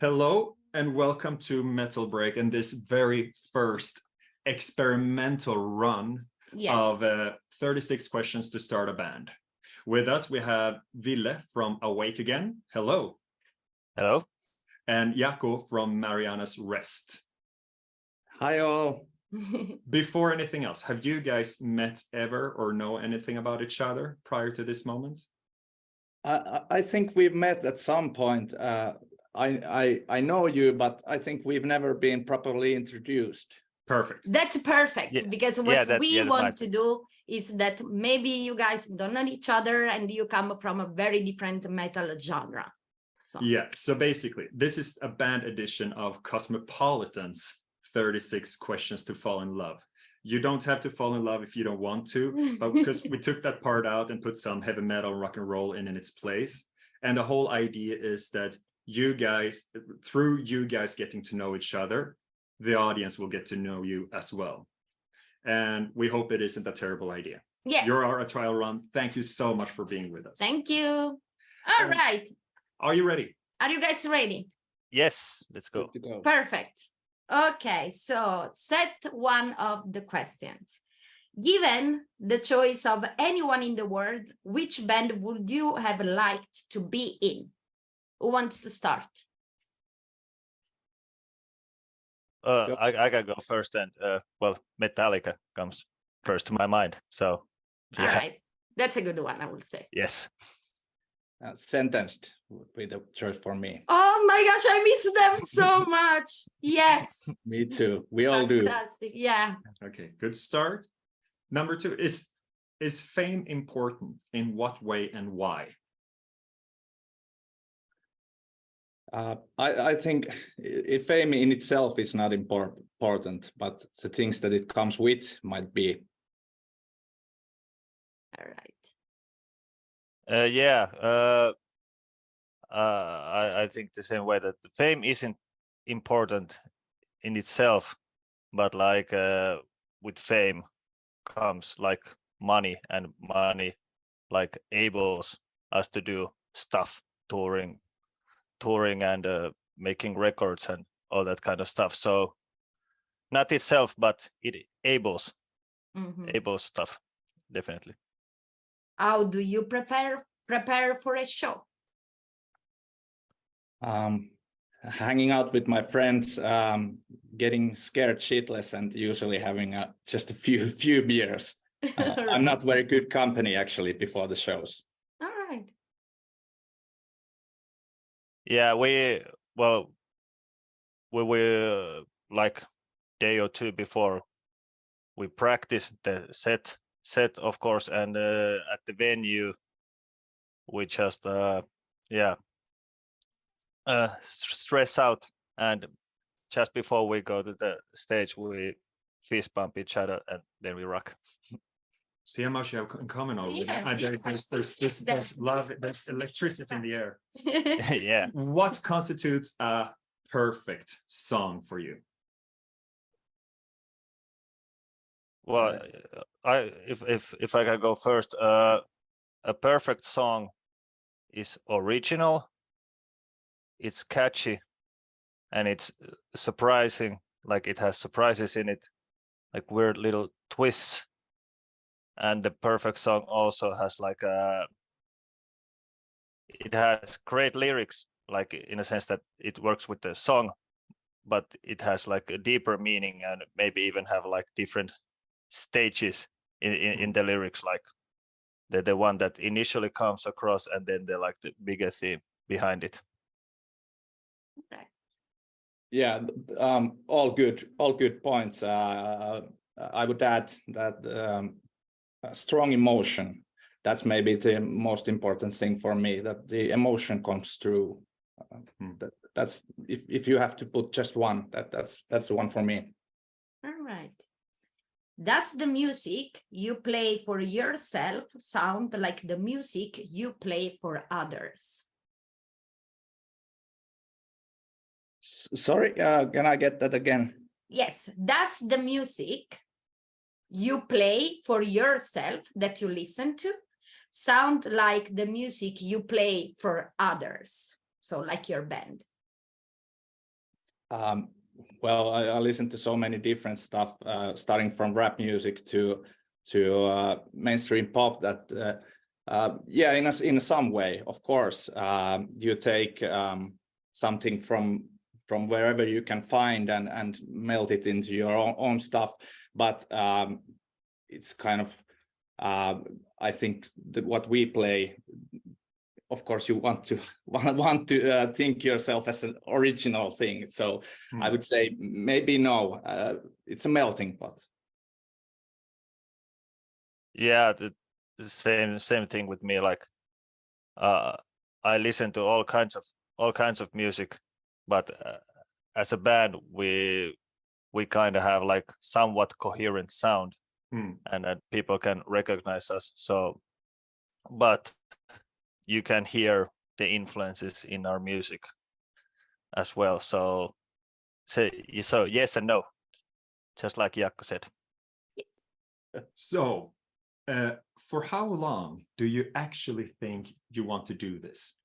Hello and welcome to Metal Break and this very first experimental run of 36 questions to start a band. With us, we have Ville from Awake Again. Hello. Hello. And Jaakko from Marianas Rest. Hi all. Before anything else, have you guys met ever or know anything about each other prior to this moment? I think we've met at some point. I know you, but I think we've never been properly introduced. Perfect. That's perfect, because what we want to do is that maybe you guys don't know each other and you come from a very different metal genre. So basically, this is a band edition of Cosmopolitan's 36 Questions to Fall in Love. You don't have to fall in love if you don't want to, but because we took that part out and put some heavy metal rock and roll in its place. And the whole idea is that you guys, through you guys getting to know each other, the audience will get to know you as well. And we hope it isn't a terrible idea. Yes. You're our trial run. Thank you so much for being with us. Thank you. All right. Are you ready? Are you guys ready? Yes, let's go. Perfect. Okay, so set one of the questions. Given the choice of anyone in the world, which band would you have liked to be in? Who wants to start? I can go first, and well, Metallica comes first to my mind. So, yeah. All right, that's a good one, I will say. Yes. Sentenced would be the choice for me. Oh my gosh, I miss them so much. Yes. Me too. We all do. Fantastic. Yeah. Okay, good start. Number two, is fame important? In what way and why? I think fame in itself is not important, but the things that it comes with might be. All right. I think the same way that fame isn't important in itself, but like with fame comes like money, and money like enables us to do stuff, touring and making records and all that kind of stuff. So not itself, but it enables stuff, definitely. How do you prepare for a show? Hanging out with my friends, getting scared shitless, and usually having just a few beers. I'm not very good company actually before the shows. All right. Yeah, we like day or two before we practice the set of course, and at the venue we just stress out, and just before we go to the stage we fist bump each other and then we rock. See how much you have in common already. There's love, there's electricity in the air. Yeah. What constitutes a perfect song for you? Well, if I can go first, a perfect song is original, it's catchy, and it's surprising, like it has surprises in it, like weird little twists. And the perfect song also has like it has great lyrics, like in a sense that it works with the song, but it has like a deeper meaning and maybe even have like different stages in the lyrics, like the one that initially comes across and then the like the bigger theme behind it. Okay. Yeah, all good points. I would add that strong emotion, that's maybe the most important thing for me, that the emotion comes through. That's if you have to put just one, that's the one for me. All right. Does the music you play for yourself sound like the music you play for others? Sorry, can I get that again? Yes. Does the music you play for yourself that you listen to sound like the music you play for others? So like your band. Well, I listen to so many different stuff, starting from rap music to mainstream pop. That yeah, in some way, of course, you take something from wherever you can find and melt it into your own stuff. But it's kind of I think that what we play, of course, you want to think yourself as an original thing. So I would say maybe no, it's a melting pot. Yeah, the same thing with me. Like, I listen to all kinds of music, but as a band, we kind of have like somewhat coherent sound, and that people can recognize us. So, but you can hear the influences in our music as well. So yes and no, just like Jaakko said. So, for how long do you actually think you want to do this?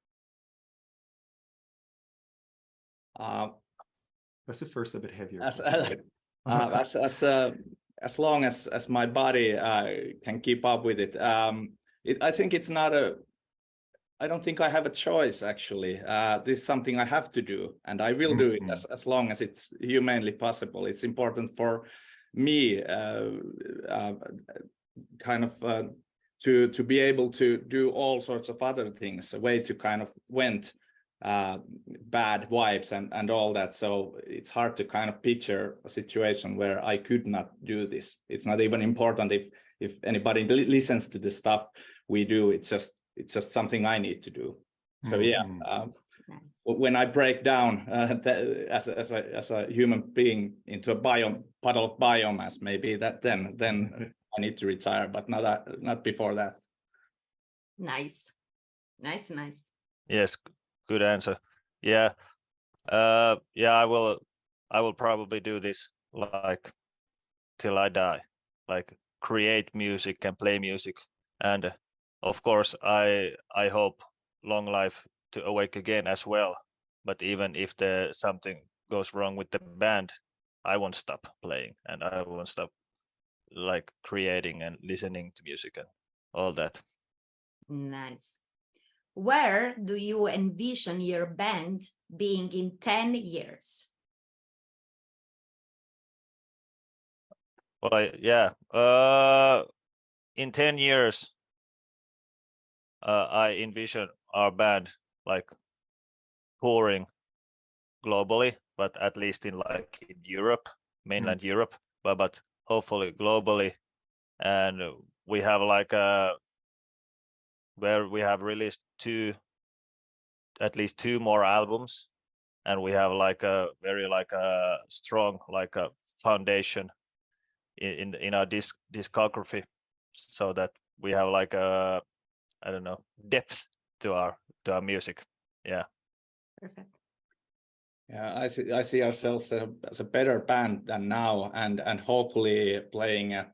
That's the first a bit heavier. As long as my body can keep up with it. I think it's not I don't think I have a choice, actually. This is something I have to do, and I will do it as long as it's humanly possible. It's important for me kind of to be able to do all sorts of other things, a way to kind of vent bad vibes and all that. So it's hard to kind of picture a situation where I could not do this. It's not even important if anybody listens to the stuff we do. It's just something I need to do. So yeah, when I break down as a human being into a puddle of biomass, maybe that then I need to retire, but not before that. Nice. Yes, good answer. Yeah, I will probably do this like till I die, like create music and play music, and of course I hope long life to Awake Again as well. But even if something goes wrong with the band, I won't stop playing, and I won't stop like creating and listening to music and all that. Nice. Where do you envision your band being in 10 years? Well, yeah, in 10 years, I envision our band like touring globally, but at least in Europe, mainland Europe, but hopefully globally. And we have like where we have released at least two more albums, and we have like a very strong a foundation in our discography, so that we have like a, I don't know, depth to our music. Yeah. Perfect. Yeah, I see ourselves as a better band than now, and hopefully playing at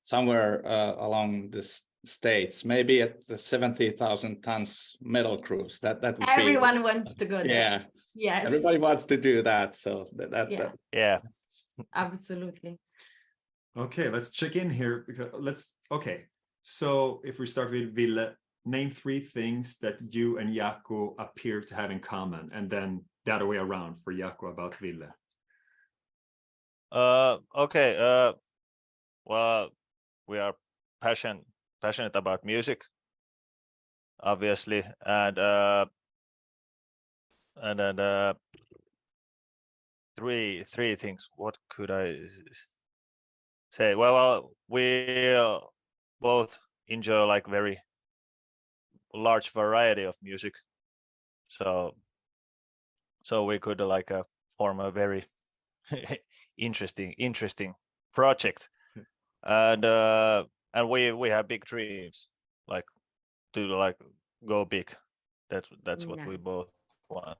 somewhere along the States, maybe at the 70,000 tons metal cruise. That would Everyone wants to go there. Yeah. Yes. Everybody wants to do that. So Yeah. Absolutely. Okay, let's check in here because okay. So if we start with Ville, name 3 things that you and Jaakko appear to have in common, and then the other way around for Jaakko about Ville. Okay. Well, we are passionate about music, obviously, and then three things. What could I say? Well, we both enjoy like very large variety of music, so we could like form a very interesting project, and we have big dreams, like to like go big. That's what we both want.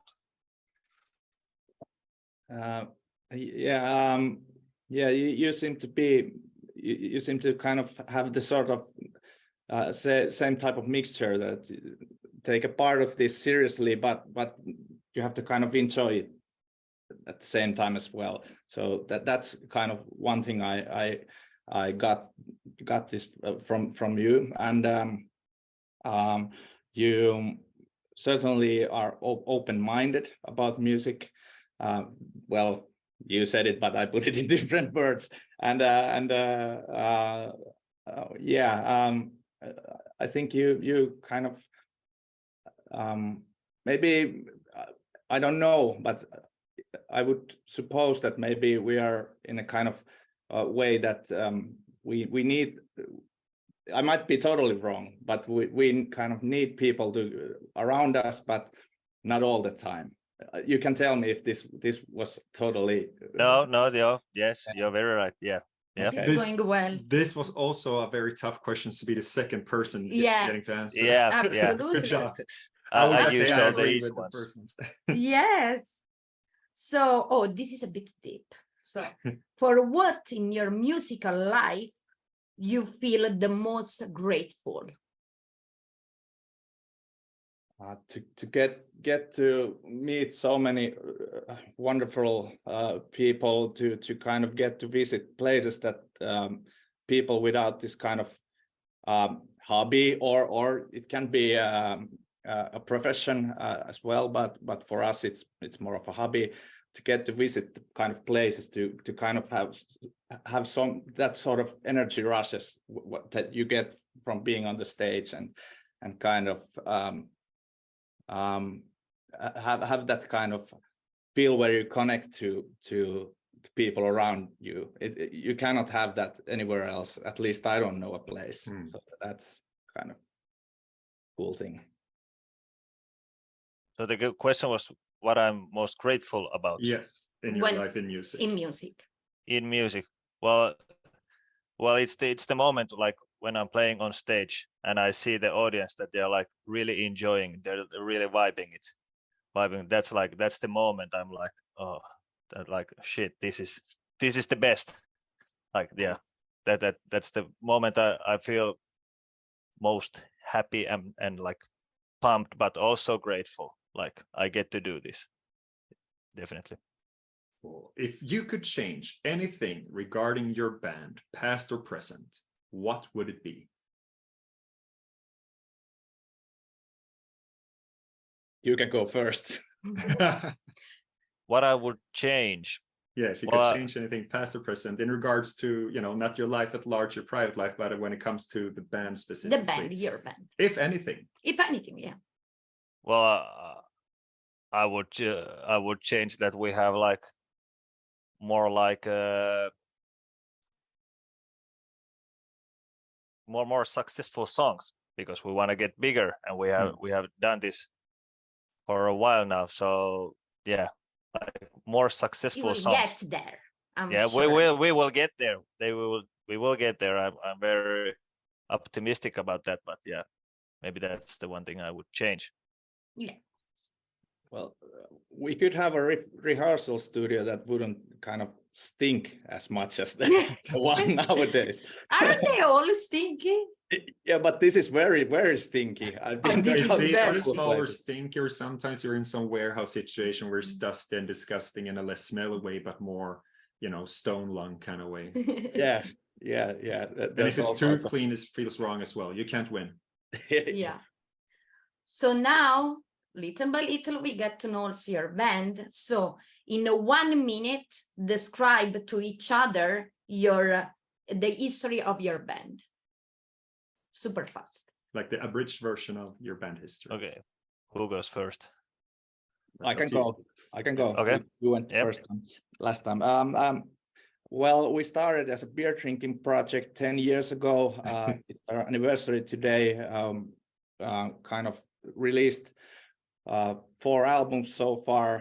You seem to be you seem to kind of have the sort of same type of mixture, that take a part of this seriously, but you have to kind of enjoy it at the same time as well. So that's kind of one thing I got this from you, and you certainly are open-minded about music. Well, you said it, but I put it in different words. And yeah, I think you kind of maybe I don't know, but I would suppose that maybe we are in a kind of way that we need. I might be totally wrong, but we kind of need people to around us, but not all the time. You can tell me if this was totally yes, you're very right. Yeah. This is going well. This was also a very tough question to be the second person getting to answer. Yeah, absolutely. Good job. I would I just say used I all the agree easy with the ones. first ones. Yes. So, oh, this is a bit deep. So, for what in your musical life you feel the most grateful? To get to meet so many wonderful people, to kind of get to visit places that people without this kind of hobby, or it can be a profession as well, but for us it's more of a hobby, to get to visit the kind of places to kind of have some that sort of energy rushes that you get from being on the stage, and kind of have that kind of feel where you connect to people around you. You cannot have that anywhere else. At least I don't know a place. So that's kind of cool thing. So the good question was what I'm most grateful about. Yes, in your life in music. In music. In music. Well, it's the moment, like when I'm playing on stage and I see the audience that they're like really enjoying, they're really vibing. That's the moment I'm like, oh, that like shit, this is the best. Like, yeah, that's the moment I feel most happy and like pumped, but also grateful. Like, I get to do this. Definitely. If you could change anything regarding your band, past or present, what would it be? You can go first. What I would change? Yeah, if you could change anything, past or present, in regards to, not your life at large, your private life, but when it comes to the band specifically. The band, your band. If anything. If anything, yeah. Well, I would change that we have like more like more successful songs, because we want to get bigger, and we have done this for a while now. So yeah, like more successful songs. Get there. Sure. we will get there. We will get there. I'm very optimistic about that. But yeah, maybe that's the one thing I would change. Yeah. Well, we could have a rehearsal studio that wouldn't kind of stink as much as the one nowadays. Aren't they all stinky? Yeah, but this is very, very stinky. I've been on a smaller stinky, or sometimes you're in some warehouse situation where it's dusty and disgusting in a less smelly way, but more, stone lung kind of way. Yeah. And if it's too clean, it feels wrong as well. You can't win. Yeah. So now, little by little, we get to know also your band. So in 1 minute, describe to each other the history of your band. Super fast. Like the abridged version of your band history. Okay. Who goes first? I can go. Okay. We went first last time. Well, we started as a beer drinking project 10 years ago. It's our anniversary today. Kind of released 4 albums so far.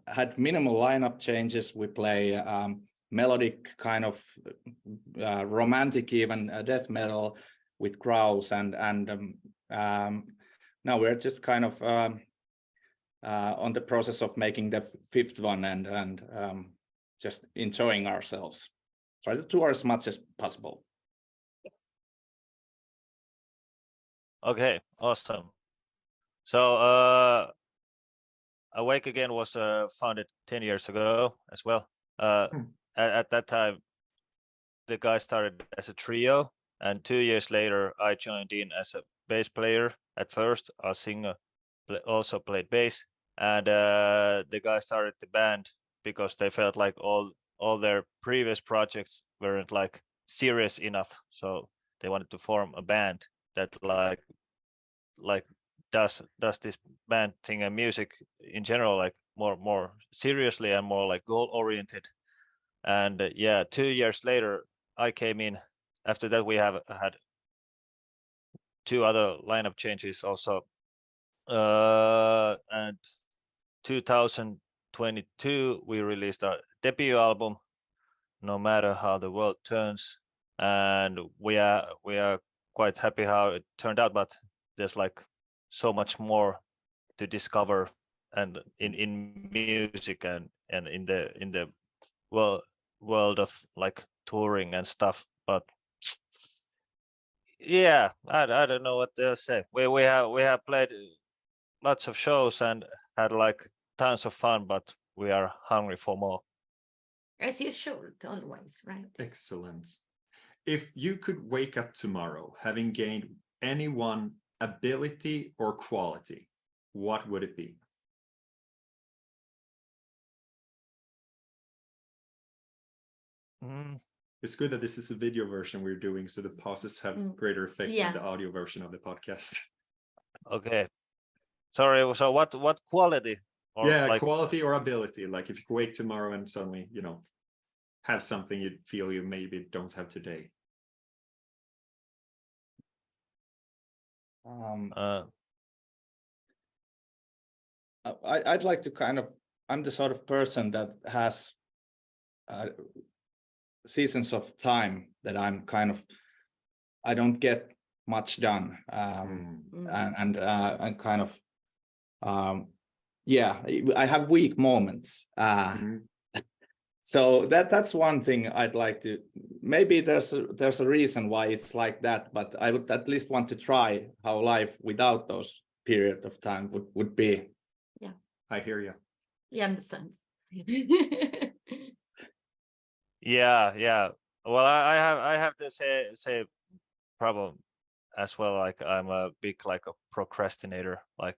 Had minimal lineup changes. We play melodic, kind of romantic, even death metal with growls, and now we're just kind of on the process of making the 5th one, and just enjoying ourselves. Try to tour as much as possible. Okay, awesome. So Awake Again was founded 10 years ago as well. Hmm. At that time, the guys started as a trio, and 2 years later, I joined in as a bass player. At first, our singer also played bass, and the guys started the band because they felt like all their previous projects weren't like serious enough, so they wanted to form a band that like does this band thing and music in general like more seriously and more like goal oriented. And yeah, 2 years later I came in. After that we have had two other lineup changes also, and 2022 we released our debut album, No Matter How the World Turns, and we are quite happy how it turned out, but there's like so much more to discover and in music and in the world of like touring and stuff. But yeah, I don't know what to say. We have played lots of shows and had like tons of fun, but we are hungry for more. As you should always, right? Excellent. If you could wake up tomorrow having gained any one ability or quality, what would it be? It's good that this is a video version we're doing, so the pauses have greater effect Yeah. than the audio version of the podcast. Okay. Sorry, so what quality? Or Yeah, like, quality or ability. Like if you wake tomorrow and suddenly, have something you feel you maybe don't have today. I'd like to I'm the sort of person that has seasons of time that I don't get much done, and kind of yeah, I have weak moments. So that's one thing I'd like to. Maybe there's a reason why it's like that, but I would at least want to try how life without those period of time would be. Yeah, I hear you. you understand. yeah. Well, I have the same problem as well. Like I'm a big like a procrastinator. Like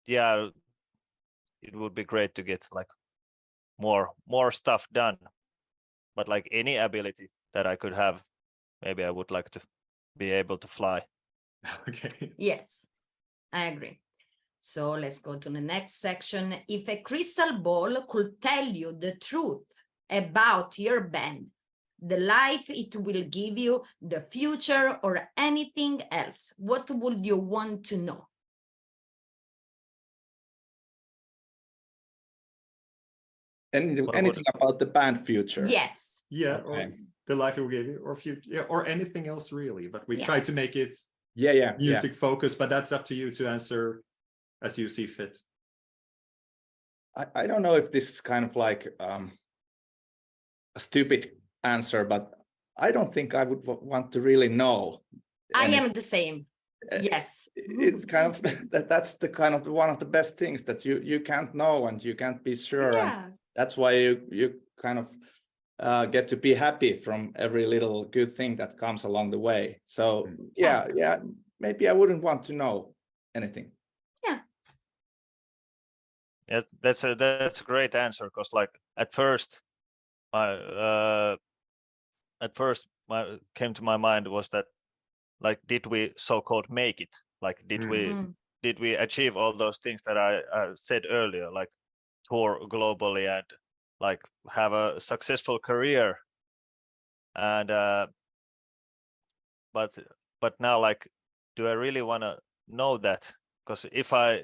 yeah, it would be great to get like more stuff done. But like any ability that I could have, maybe I would like to be able to fly. Okay. Yes, I agree. So let's go to the next section. If a crystal ball could tell you the truth about your band, the life it will give you, the future, or anything else, what would you want to know? Anything about the band future? Yes. Yeah, Okay. or the life it will give you, or future, yeah, or anything else really. But we try to make it music focused, but that's up to you to answer as you see fit. I don't know if this is kind of like a stupid answer, but I don't think I would want to really know. I am the same. Yes. It's kind of that's the kind of one of the best things that you can't know and you can't be sure. Yeah. And that's why you kind of get to be happy from every little good thing that comes along the way. So yeah, maybe I wouldn't want to know anything. Yeah, that's a great answer, because like at first my came to my mind was that like did we so-called make it? Like did we achieve all those things that I said earlier, like tour globally and like have a successful career? And but now, like, do I really want to know that? Because if I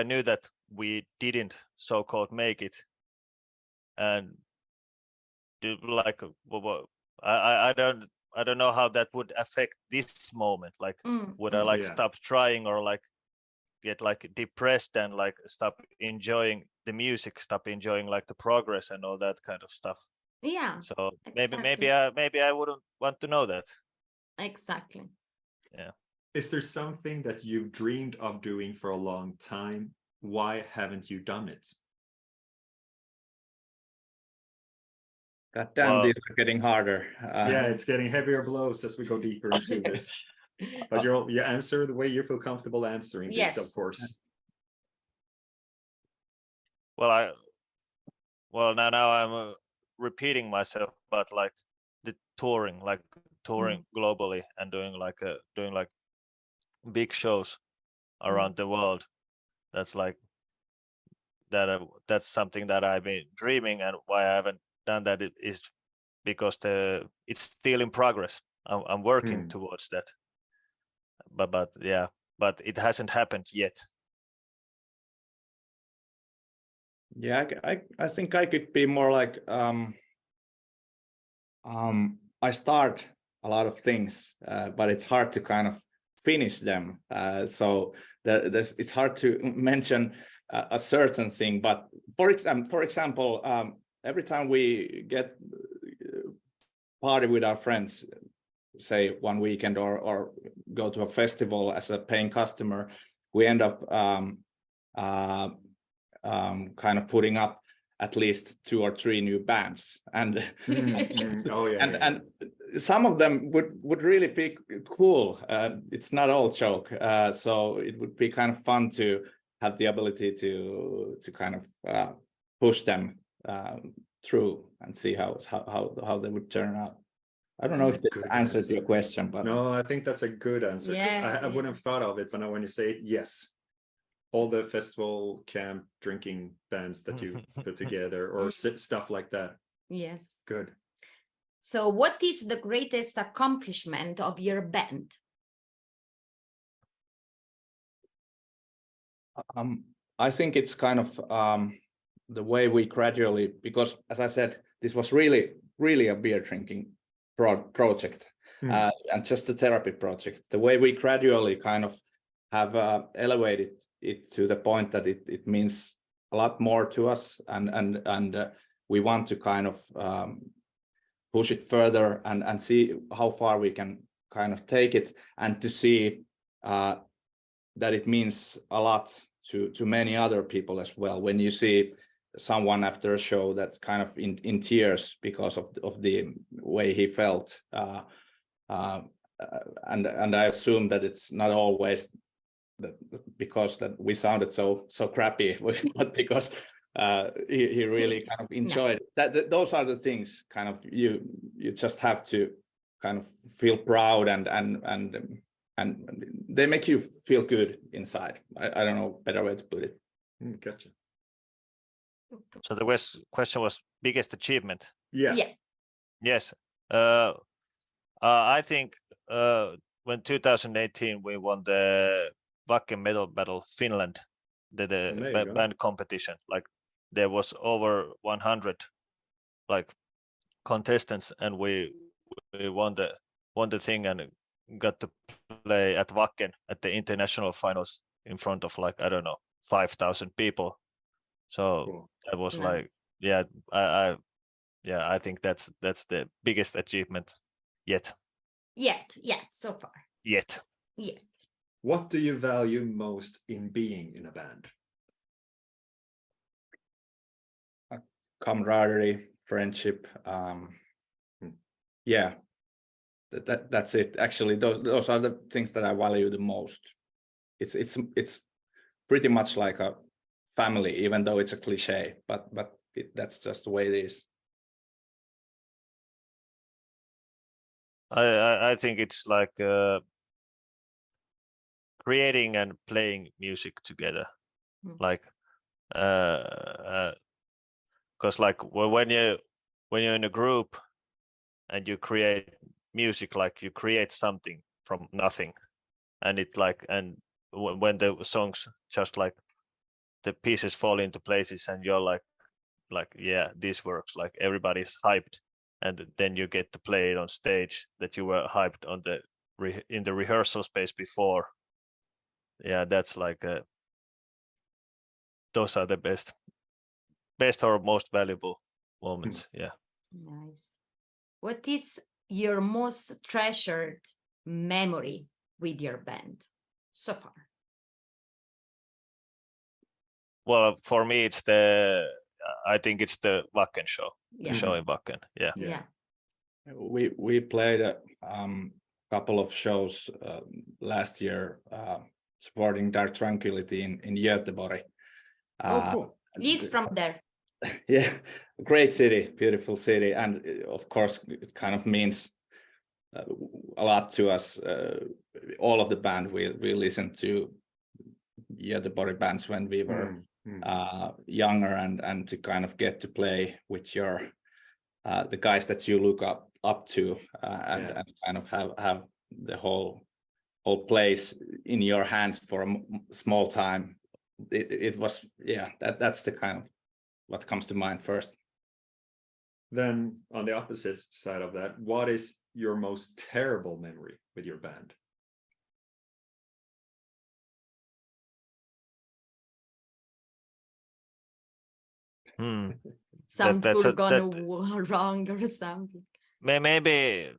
knew that we didn't so-called make it, and do like I don't know how that would affect this moment. Like, would I like stop trying, or like get like depressed and like stop enjoying the music, stop enjoying like the progress and all that kind of stuff? Yeah. So exactly. maybe I wouldn't want to know that. Exactly. Yeah. Is there something that you've dreamed of doing for a long time? Why haven't you done it? God damn, Well, these are getting harder. Yeah, it's getting heavier blows as we go deeper into this. But you answer the way you feel comfortable answering Yes. this, of course. well, now I'm repeating myself, but like the touring, globally and doing like big shows around the world. That's like that. That's something that I've been dreaming, and why I haven't done that is because it's still in progress. I'm working towards that, but yeah, but it hasn't happened yet. Yeah, I think I could be more like I start a lot of things, but it's hard to kind of finish them. So it's hard to mention a certain thing. But for example, every time we get party with our friends, say one weekend or go to a festival as a paying customer, we end up kind of putting up at least 2 or 3 new bands, and Oh yeah, and some of them would really be cool. It's not all joke, so it would be kind of fun to have the ability to kind of push them through and see how they would turn out. I don't know That's if a this good answered answer. your question, but No, I think that's a good answer. 'Cause Yeah, I wouldn't have thought of it, but now when you say it, yes, all the festival camp drinking bands that you put together or stuff like that. Yes. Good. So what is the greatest accomplishment of your band? I think it's kind of the way we gradually, because as I said, this was really a beer drinking project and just a therapy project. The way we gradually kind of have elevated it to the point that it means a lot more to us, and we want to kind of push it further and see how far we can kind of take it, and to see that it means a lot to many other people as well. When you see someone after a show that's kind of in tears because of the way he felt, and I assume that it's not always that because that we sounded so crappy, but because he really kind of enjoyed that. Those are the things kind of you just have to kind of feel proud, and they make you feel good inside. I don't know a better way to put it. Gotcha. So the question was biggest achievement. Yeah. Yes. I think when 2018 we won the Wacken Metal Battle Finland, the band competition. Like there was over 100 like contestants, and we won the thing and got to play at Wacken at the international finals in front of like, I don't know, 5,000 people. So Cool. that was Nice. like, I think that's the biggest achievement yet. So far. Yes. What do you value most in being in a band? Camaraderie, friendship. Yeah, that's it. Actually, those are the things that I value the most. It's pretty much like a family, even though it's a cliche, but that's just the way it is. I think it's like creating and playing music together, like because like when you're in a group and you create music, like you create something from nothing, and it like, and when the songs just like the pieces fall into places and you're like yeah, this works, like everybody's hyped, and then you get to play it on stage that you were hyped on in the rehearsal space before. Yeah, that's like those are the best or most valuable moments. Yeah. Nice. What is your most treasured memory with your band so far? Well, for me, I think it's the Wacken show, the show in Wacken. Yeah. Yeah. We played a couple of shows last year supporting Dark Tranquility in Göteborg. Cool. He's from there. Yeah, great city, beautiful city, and of course it kind of means a lot to us. All of the band we listened to Göteborg bands when we were younger, and to kind of get to play with your the guys that you look up to, and kind of have the whole place in your hands for a small time. It was, yeah, that's the kind of what comes to mind first. Then on the opposite side of that, what is your most terrible memory with your band? Some tool gone wrong or something. Maybe.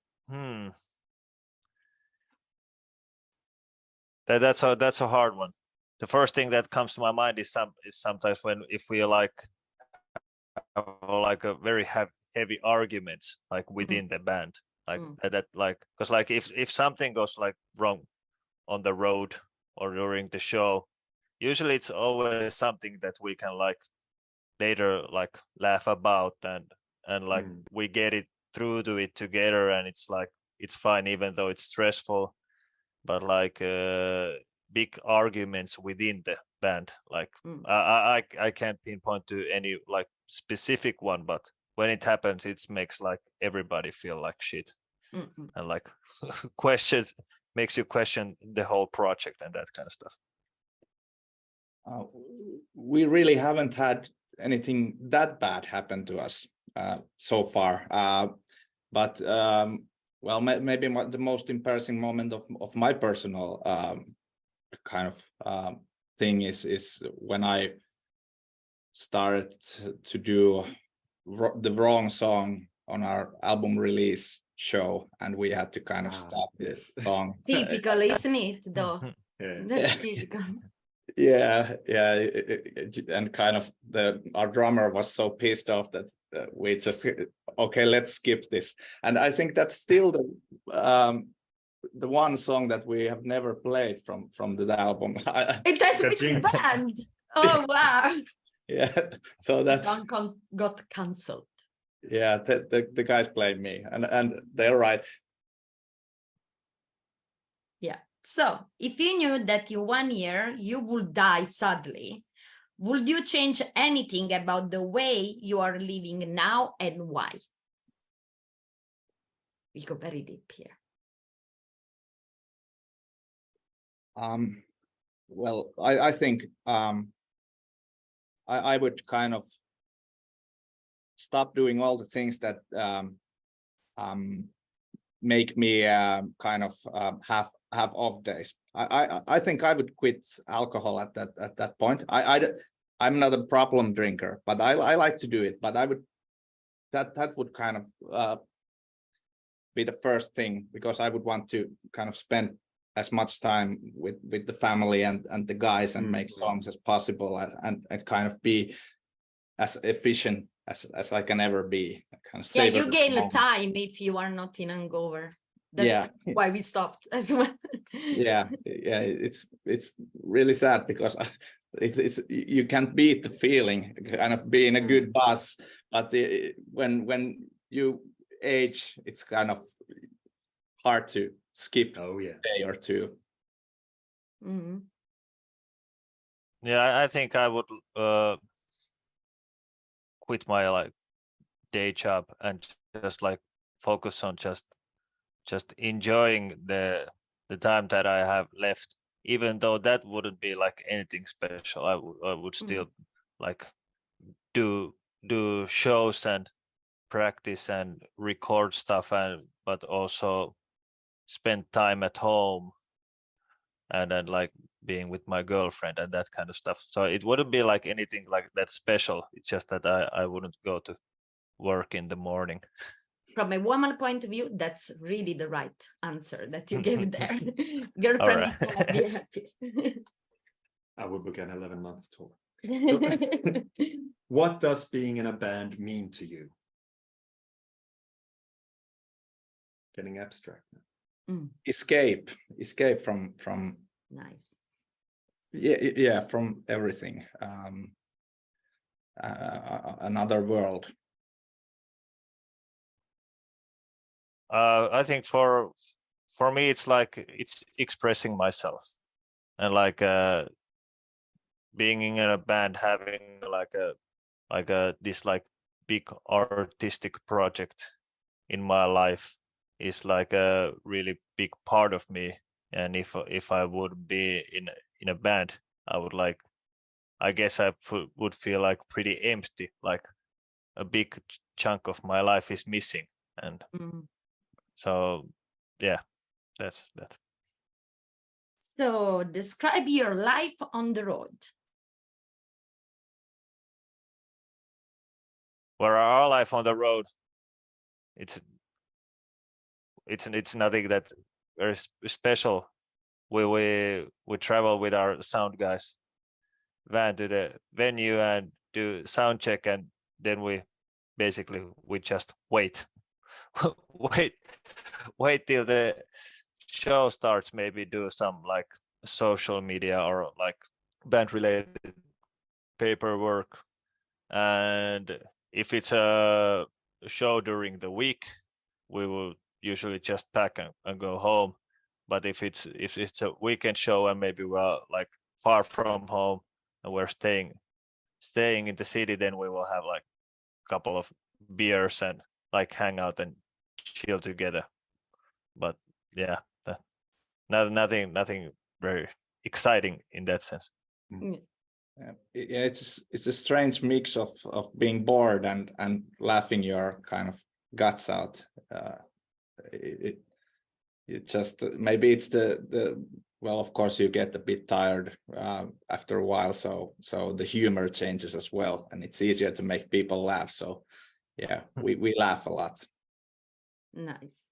That's a hard one. The first thing that comes to my mind is sometimes if we like a very heavy arguments like within the band, like that like, because like if something goes like wrong on the road or during the show, usually it's always something that we can like later like laugh about, and like we get it through to it together, and it's like it's fine even though it's stressful. But like big arguments within the band, like I can't pinpoint to any like specific one, but when it happens, it makes like everybody feel like shit, and like makes you question the whole project and that kind of stuff. We really haven't had anything that bad happen to us so far, but well, maybe the most embarrassing moment of my personal kind of thing is when I started to do the wrong song on our album release show, and we had to kind of stop this song. Typical, isn't it, though? That's typical. Yeah, and kind of our drummer was so pissed off that we just, okay, let's skip this. And I think that's still the one song that we have never played from the album. It has been banned. Oh wow! Yeah, so that's song got cancelled. Yeah, the guys played me, and they're right. Yeah. So, if you knew that in 1 year you would die suddenly, would you change anything about the way you are living now, and why? We go very deep here. Well, I think I would kind of stop doing all the things that make me kind of have off days. I think I would quit alcohol at that point. I'm not a problem drinker, but I like to do it. But I would that would kind of be the first thing, because I would want to kind of spend as much time with the family and the guys, and make songs as possible, and kind of be as efficient as I can ever be. Kind of you gain the time if you are not in hangover. That's why we stopped as well. yeah, it's really sad, because it's you can't beat the feeling, kind of being a good boss, but when you age, it's kind of hard to skip a day or two. Yeah, I think I would quit my like day job and just like focus on just enjoying the time that I have left, even though that wouldn't be like anything special. I would still like do shows and practice and record stuff, but also spend time at home, and then like being with my girlfriend and that kind of stuff. So it wouldn't be like anything like that special. It's just that I wouldn't go to work in the morning. from a woman point of view, that's really the right answer that you gave there. Girlfriend is gonna be happy. I would book an 11-month tour. So, what does being in a band mean to you? Getting abstract now. Escape from Nice. yeah, from everything. Another world. I think for me it's like it's expressing myself, and like being in a band, having like a this like big artistic project in my life is like a really big part of me. And if I would be in a band, I would like, I guess I would feel like pretty empty, like a big chunk of my life is missing. And so yeah, that's that. So describe your life on the road. Where our life on the road, it's nothing that very special. We travel with our sound guys van to the venue and do sound check, and then we just wait wait till the show starts, maybe do some like social media or like band related paperwork. And if it's a show during the week, we will usually just pack and go home. But if it's a weekend show and maybe we're like far from home and we're staying in the city, then we will have like a couple of beers and like hang out and chill together. But yeah, nothing very exciting in that sense. Yeah, it's a strange mix of being bored and laughing your kind of guts out. It just maybe it's the well, of course you get a bit tired after a while, so the humor changes as well, and it's easier to make people laugh. So yeah, we laugh a lot. Nice.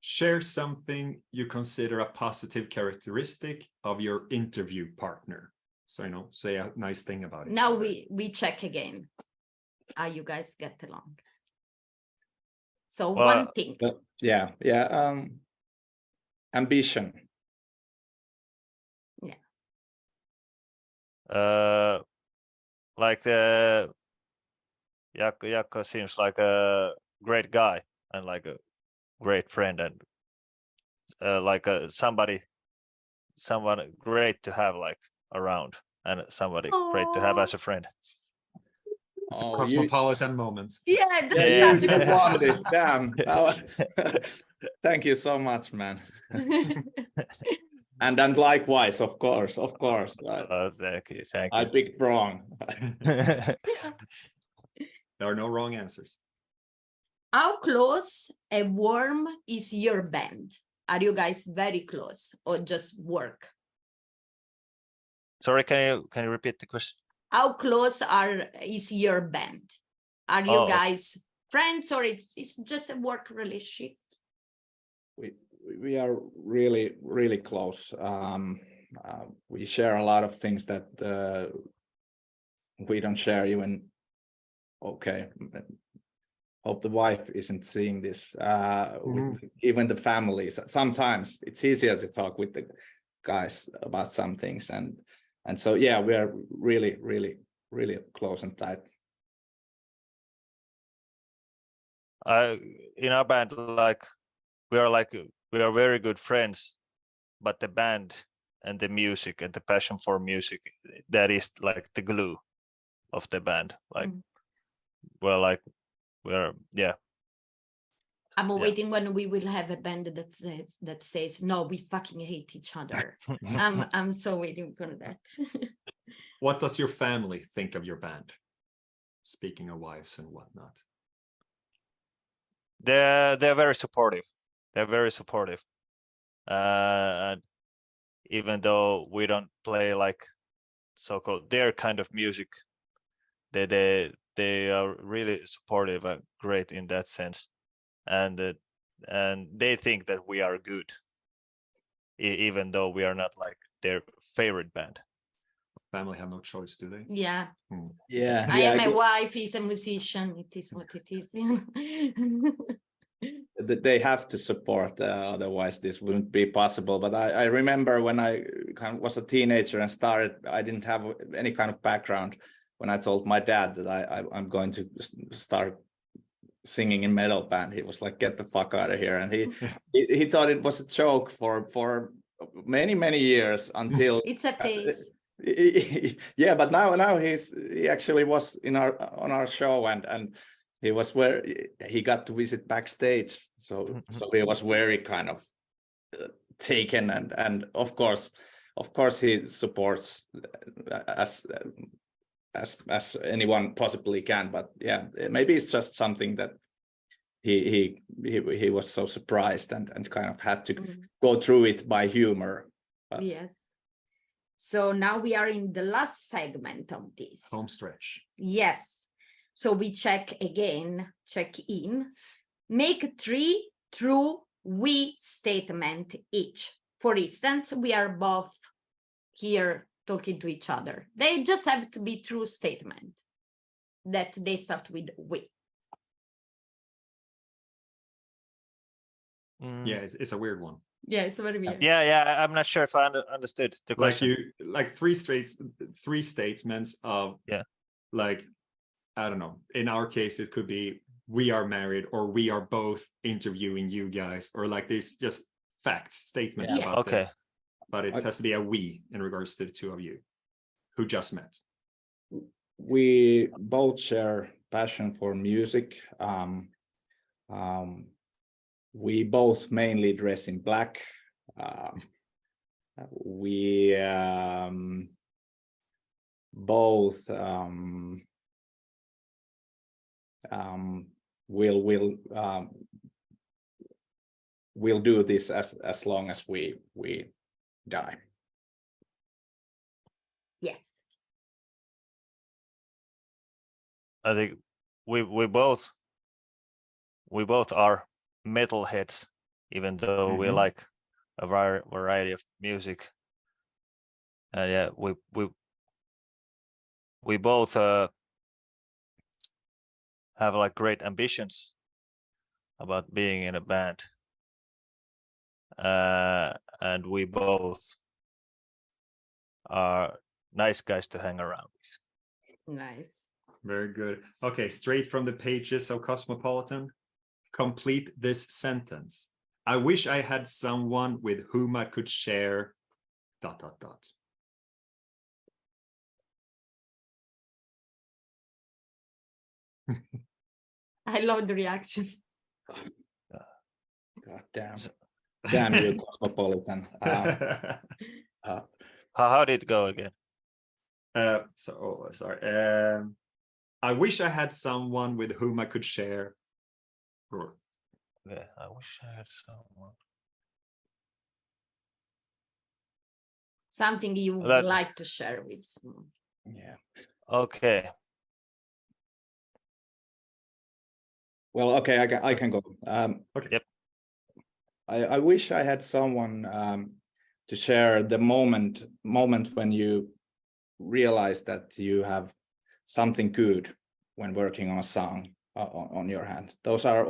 Share something you consider a positive characteristic of your interview partner. So, say a nice thing about it. Now we check again how you guys get along. So one thing. Yeah. Ambition. Yeah. Like Jaakko seems like a great guy and like a great friend, and like someone great to have like around, and somebody great to have as a friend. It's a cosmopolitan moment. Yeah, you just wanted it. Damn. Thank you so much, man. And likewise, of course. Thank you. I picked wrong. There are no wrong answers. How close and warm is your band? Are you guys very close or just work? Sorry, can you repeat the question? How close is your band? Are you guys friends, or it's just a work relationship? We are really, really close. We share a lot of things that we don't share even. Okay, hope the wife isn't seeing this. Even the families. Sometimes it's easier to talk with the guys about some things, and so yeah, we are really, really, really close and tight. In our band, we are very good friends, but the band and the music and the passion for music, that is like the glue of the band. Like yeah. I'm waiting when we will have a band that says no, we fucking hate each other. I'm so waiting for that. What does your family think of your band? Speaking of wives and whatnot. They're very supportive. And even though we don't play like so-called their kind of music, they are really supportive and great in that sense. and they think that we are good, even though we are not like their favorite band. Family have no choice, do they? Yeah. Yeah, My wife is a musician. It is what it is. They have to support, otherwise this wouldn't be possible. But I remember when I kind of was a teenager and started, I didn't have any kind of background. When I told my dad that I'm going to start singing in metal band, he was like, "Get the fuck out of here!" And he thought it was a joke for many years until It's a phase. Yeah, but now he actually was on our show, and he was where he got to visit backstage, so he was very kind of taken, and of course he supports as anyone possibly can. But yeah, maybe it's just something that he was so surprised and kind of had to go through it by humor. But yes. So now we are in the last segment of this home stretch. Yes. So we check in. Make 3 true we statement each. For instance, we are both here talking to each other. They just have to be true statement that they start with we. Yeah, it's a weird one. Yeah, it's very weird. Yeah, I'm not sure if I understood the question. Like three statements of, like, I don't know, in our case it could be we are married, or we are both interviewing you guys, or like these just facts, statements about it. But it has to be a we in regards to the two of you who just met. We both share passion for music. We both mainly dress in black. We both we'll do this as long as we die. Yes. I think we both are metalheads, even though we like a variety of music. Yeah, we both have like great ambitions about being in a band, and we both are nice guys to hang around with. Nice. Very good. Okay, straight from the pages of Cosmopolitan. Complete this sentence. I wish I had someone with whom I could share ... I love the reaction. God damn you, Cosmopolitan. How did it go again? Sorry. I wish I had someone with whom I could share. Yeah, I wish I had someone. Something you would like to share with someone. Yeah. Okay. Well, okay, I can go. Okay. Yep. I wish I had someone to share the moment when you realize that you have something good when working on a song on your hand. Those are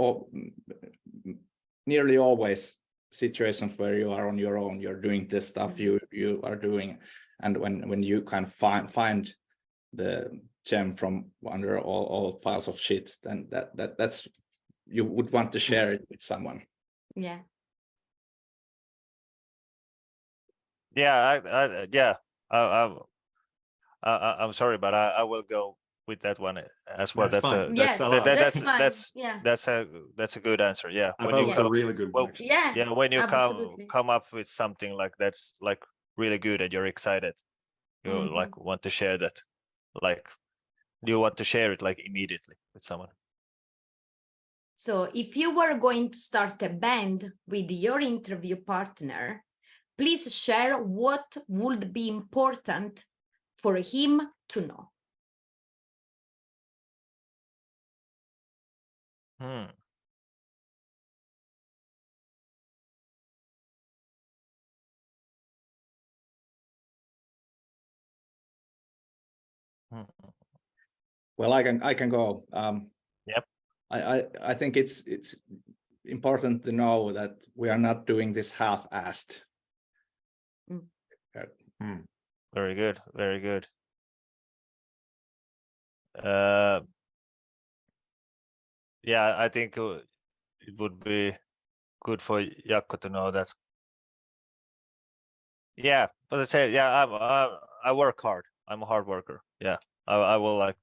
nearly always situations where you are on your own. You're doing this stuff you are doing, and when you kind of find the gem from under all piles of shit, then that's you would want to share it with someone. Yeah. Yeah, I'm sorry, but I will go with that one as well. That's fine. That's That's a good answer. Yeah, I thought it was a really good one. Yeah, when you absolutely. come up with something like that's like really good and you're excited, you like want to share that, like you want to share it like immediately with someone. So if you were going to start a band with your interview partner, please share what would be important for him to know. Hmm. Well, I can go. Yep. I think it's important to know that we are not doing this half-assed. Very good. Very good. Yeah, I think it would be good for Jaakko to know that. Yeah, but I say, yeah, I work hard. I'm a hard worker. Yeah, I will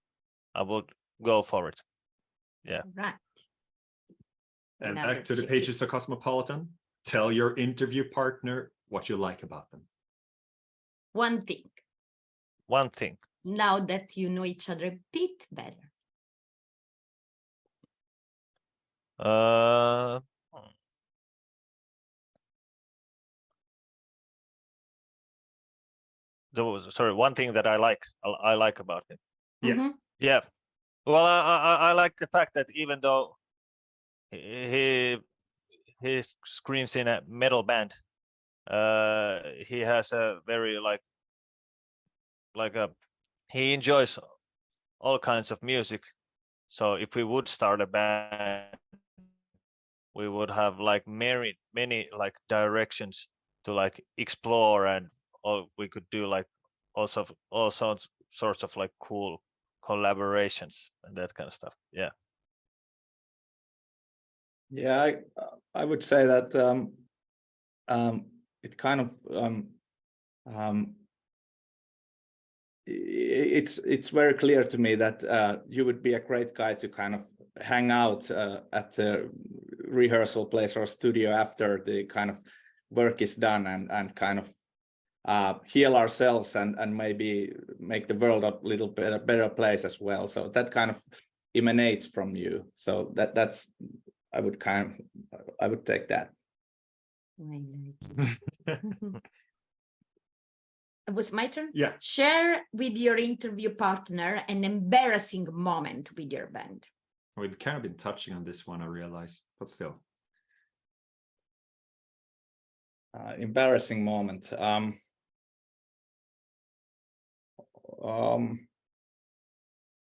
go for it. Yeah. Right. And Another back to the cheeky. pages of Cosmopolitan. Tell your interview partner what you like about them. One thing, One thing. now that you know each other a bit better. Sorry, one thing that I like about him. Yeah. Mhm. Yeah. Well, I like the fact that even though he screams in a metal band, he has a very he enjoys all kinds of music. So if we would start a band, we would have like many like directions to like explore, and we could do like also all sorts of like cool collaborations and that kind of stuff. Yeah. Yeah, I would say that it kind of it's very clear to me that you would be a great guy to kind of hang out at the rehearsal place or studio after the kind of work is done, and kind of heal ourselves and maybe make the world a little bit a better place as well. So that kind of emanates from you. So that's I would take that. I like it. It was my turn. Yeah. Share with your interview partner an embarrassing moment with your band. We've kind of been touching on this one, I realize, but still. Embarrassing moment.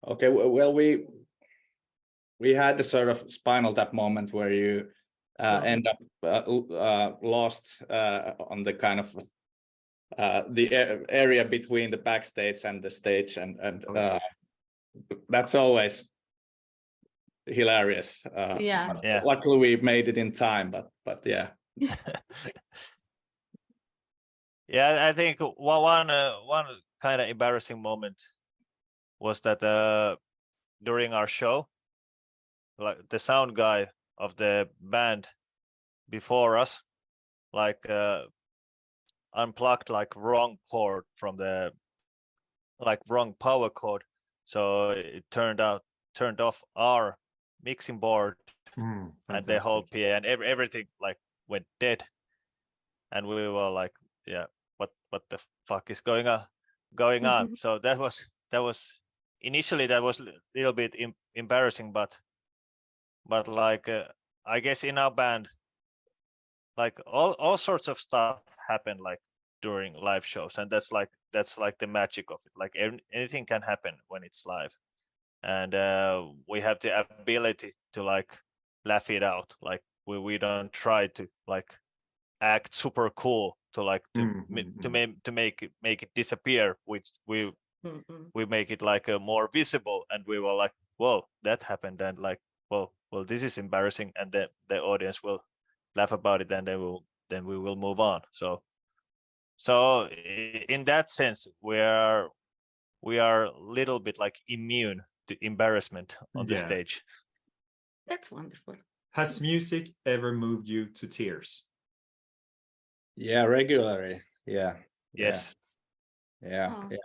Okay, well, we had a sort of Spinal Tap moment where you end up lost on the kind of the area between the backstage and the stage, and that's always hilarious. Yeah. Yeah. Luckily, we made it in time, but yeah. Yeah, I think one kind of embarrassing moment was that during our show, like the sound guy of the band before us, like unplugged like wrong cord from the like wrong power cord, so it turned off our mixing board and the whole PA and everything like went dead, and we were like, yeah, what the fuck is going on? So that was initially that was a little bit embarrassing, but like I guess in our band, like all sorts of stuff happen like during live shows, and that's like the magic of it. Like anything can happen when it's live, and we have the ability to like laugh it out. Like we don't try to like act super cool to like to make it disappear, which we make it like more visible, and we were like, whoa, that happened, and like, well this is embarrassing, and the audience will laugh about it, and then we will move on. So in that sense, we are a little bit like immune to embarrassment on the stage. That's wonderful. Has music ever moved you to tears? Yeah, regularly. Yeah. Yes. Yeah. Oh. Yeah.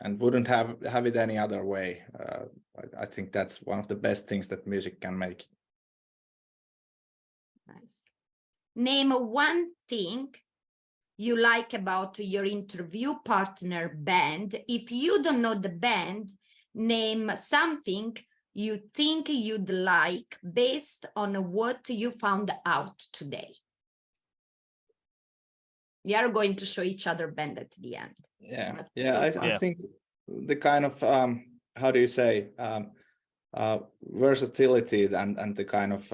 And wouldn't have it any other way. I think that's one of the best things that music can make. Nice. Name one thing you like about your interview partner band. If you don't know the band, name something you think you'd like based on what you found out today. We are going to show each other band at the end. Yeah. But Yeah. so I far. think the kind of how do you say versatility and the kind of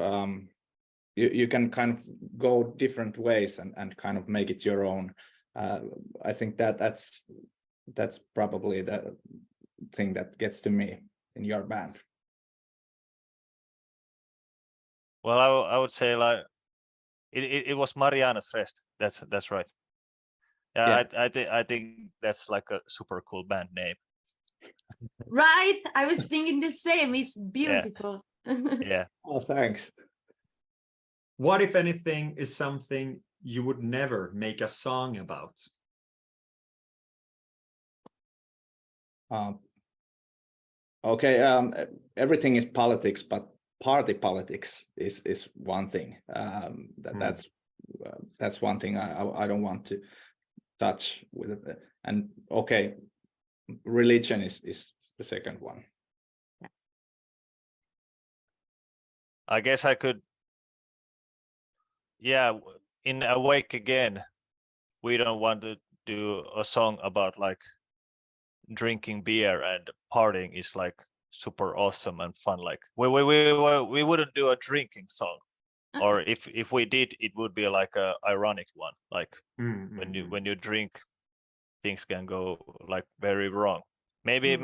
you can kind of go different ways and kind of make it your own. I think that's probably the thing that gets to me in your band. Well, I would say like it was Marianas Rest. That's right. Yeah, I think that's like a super cool band name. Right? I was thinking the same. It's beautiful. Yeah. Oh, thanks. What, if anything, is something you would never make a song about? Okay, everything is politics, but party politics is one thing. That's one thing I don't want to touch with it. And okay, religion is the second one. I guess I could. Yeah, in Awake Again, we don't want to do a song about like drinking beer and partying is like super awesome and fun. Like we wouldn't do a drinking song, or if we did, it would be like a ironic one. Like when you drink, things can go like very wrong. Maybe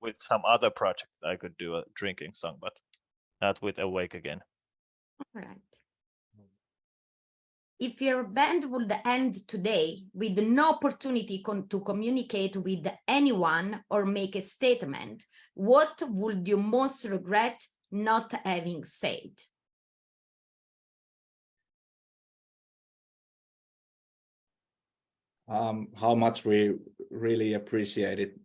with some other project I could do a drinking song, but not with Awake Again. All right. If your band would end today with no opportunity to communicate with anyone or make a statement, what would you most regret not having said? How much we really appreciate it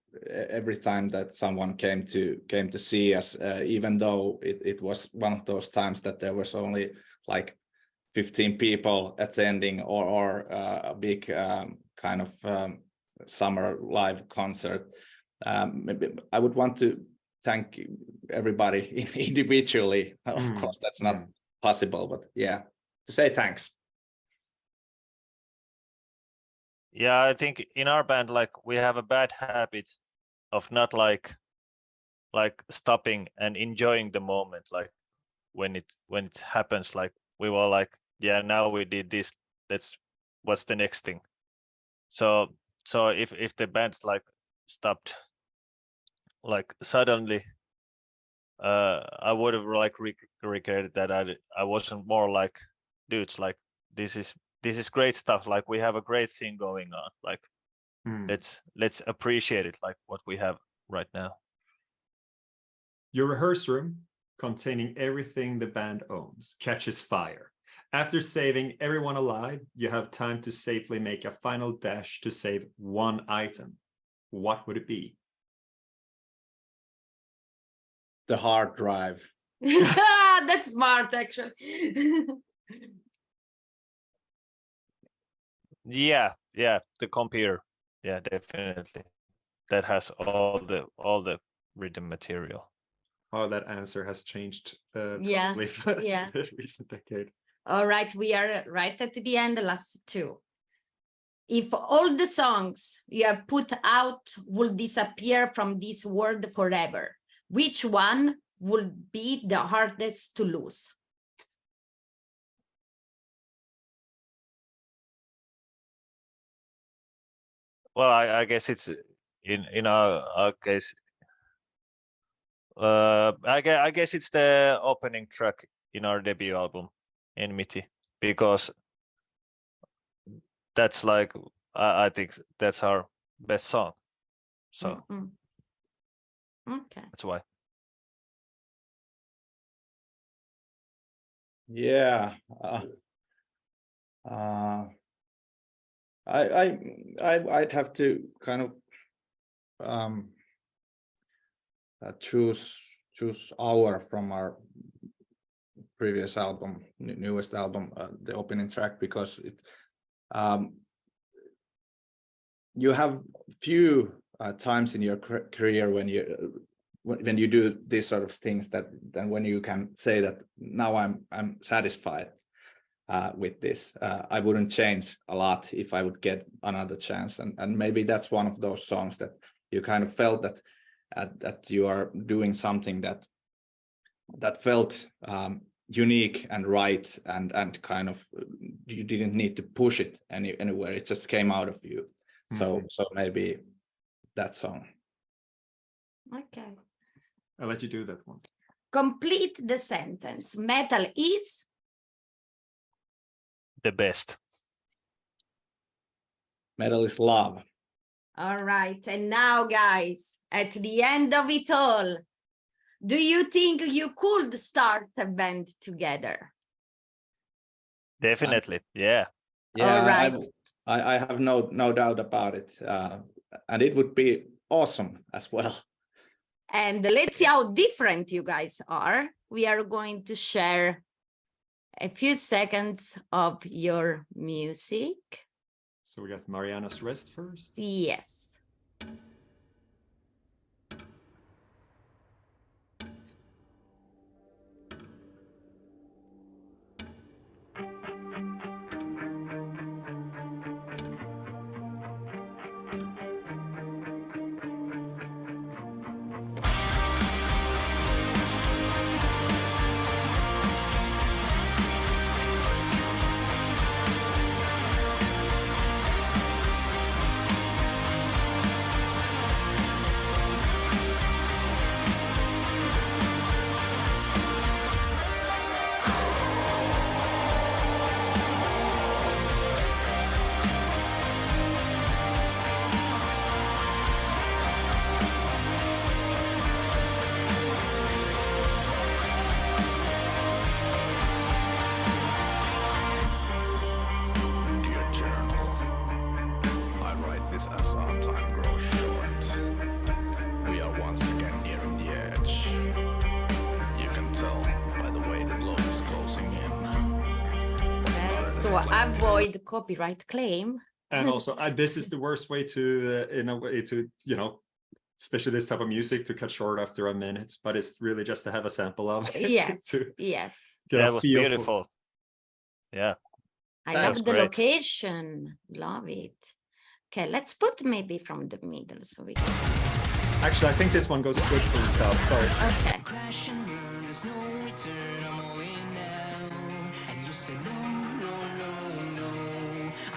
every time that someone came to see us, even though it was one of those times that there was only like 15 people attending or a big kind of summer live concert. I would want to thank everybody individually. Of course, that's not possible, but yeah, to say thanks. Yeah, I think in our band, like we have a bad habit of not like stopping and enjoying the moment, like when it happens. Like we were like, yeah, now we did this. What's the next thing? So if the band's like stopped like suddenly, I would have like regretted that I wasn't more like, dudes, like this is great stuff. Like we have a great thing going on. Like let's appreciate it, like what we have right now. Your rehearse room, containing everything the band owns, catches fire. After saving everyone alive, you have time to safely make a final dash to save one item. What would it be? The hard drive. That's smart, actually. Yeah, the computer. Yeah, definitely. That has all the written material. Oh, that answer has changed Yeah. the recent decade. All right, we are right at the end, the last two. If all the songs you have put out will disappear from this world forever, which one will be the hardest to lose? Well, I guess it's in our case. I guess it's the opening track in our debut album, Enmity, because that's like I think that's our best song. So Okay, that's why. Yeah. I'd have to kind of choose Hour from our previous album, newest album, the opening track, because it you have few times in your career when you do these sort of things that then when you can say that now I'm satisfied with this. I wouldn't change a lot if I would get another chance, and maybe that's one of those songs that you kind of felt that you are doing something that felt unique and right, and kind of you didn't need to push it anywhere. It just came out of you. So maybe that song. Okay. I'll let you do that one. Complete the sentence. Metal is. The best. Metal is love. All right. And now, guys, at the end of it all, do you think you could start a band together? Definitely. Yeah. Yeah, All right. I have no doubt about it. And it would be awesome as well. And let's see how different you guys are. We are going to share a few seconds of your music. So we got Marianas Rest first. Yes. Dear journal, I write this as our time grows short. We are once again nearing the edge. You can tell by the way the globe is closing in. What started as To a plan avoid copyright claim. And also, this is the worst way to, in a way, to, you know, especially this type of music, to cut short after a minute. But it's really just to have a sample of it. Yes, to yes. get That a was feel for- beautiful. Yeah. I That love was the great. location. Love it. Okay, let's put maybe from the middle so we can. Actually, I think this one goes good for the top. Sorry. Okay. Crash and burn, there's no return, I'm all in now. And you said no, no, no, no.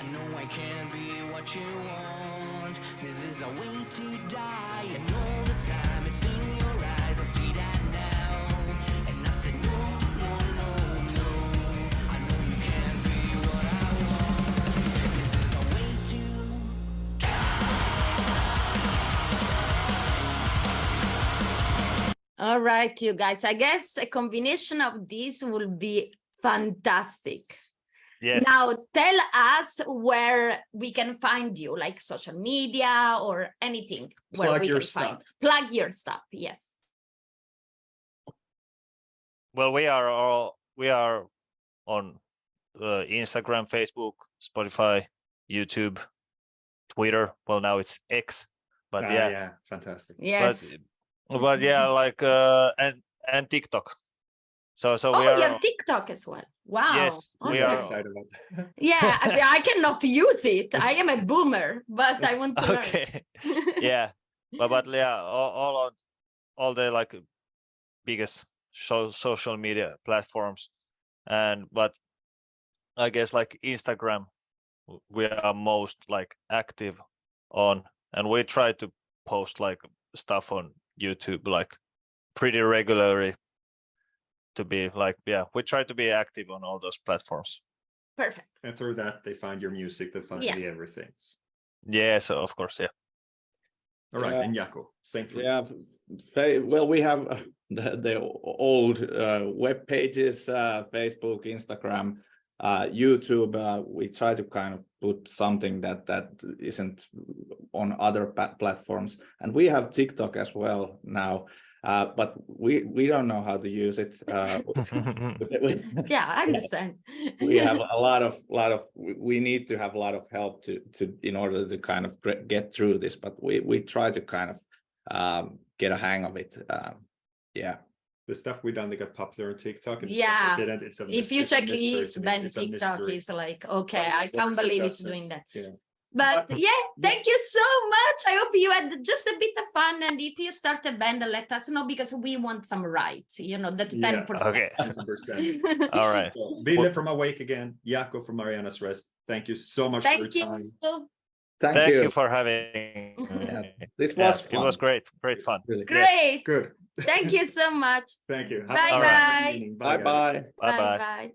I know I can't be what you want. This is a way to die. And all the time it's in your eyes, I see that now. And I said no, no, no, no. I know you can't be what I want. This is a way to All right, you guys. I guess a combination of these will be fantastic. Yes. Now, tell us where we can find you, like social media or anything. Where Plug we your can find. stuff. Plug your stuff. Yes. Well, we are on Instagram, Facebook, Spotify, YouTube, Twitter. Well, now it's X, but yeah, Yeah, fantastic. Yes. but yeah, like and TikTok. So Oh, we you are. have TikTok as well. Wow. Yes, we Okay. are. Excited about that. Yeah, I cannot use it. I am a boomer, but I want to learn. Okay. Yeah, but yeah, all the like biggest social media platforms, but I guess like Instagram we are most like active on, and we try to post like stuff on YouTube like pretty regularly to be like, yeah, we try to be active on all those platforms. Perfect. And through that, they find your music, they find Yeah. the everythings. Yeah, so of course, yeah. All right, Yeah. and Jaakko, same for you. Yeah, well, we have the old web pages, Facebook, Instagram, YouTube. We try to kind of put something that isn't on other platforms, and we have TikTok as well now, but we don't know how to use it. Yeah, I understand. We have a lot of we need to have a lot of help to in order to kind of get through this, but we try to kind of get a hang of it. Yeah, The stuff we done, they got popular on TikTok. And the Yeah. stuff that didn't, it's a If you it's a check mystery his to me. band It's a TikTok, mystery. is like, okay, I What can't works and believe it's doesn't. doing that. Yeah. But yeah, thank you so much. I hope you had just a bit of fun. And if you start a band, let us know because we want some rights, you know, that 10%. Okay. 100%. All right. So, Ville from Awake Again, Jaakko from Marianas Rest. Thank you so much for your Thank time. you. Thank you you. for having Yeah, me. this Yeah, was it fun. was great fun. Really. Great. Good. Thank you so much. Thank you. Bye a bye. nice evening. Bye guys. bye. Bye bye. Bye.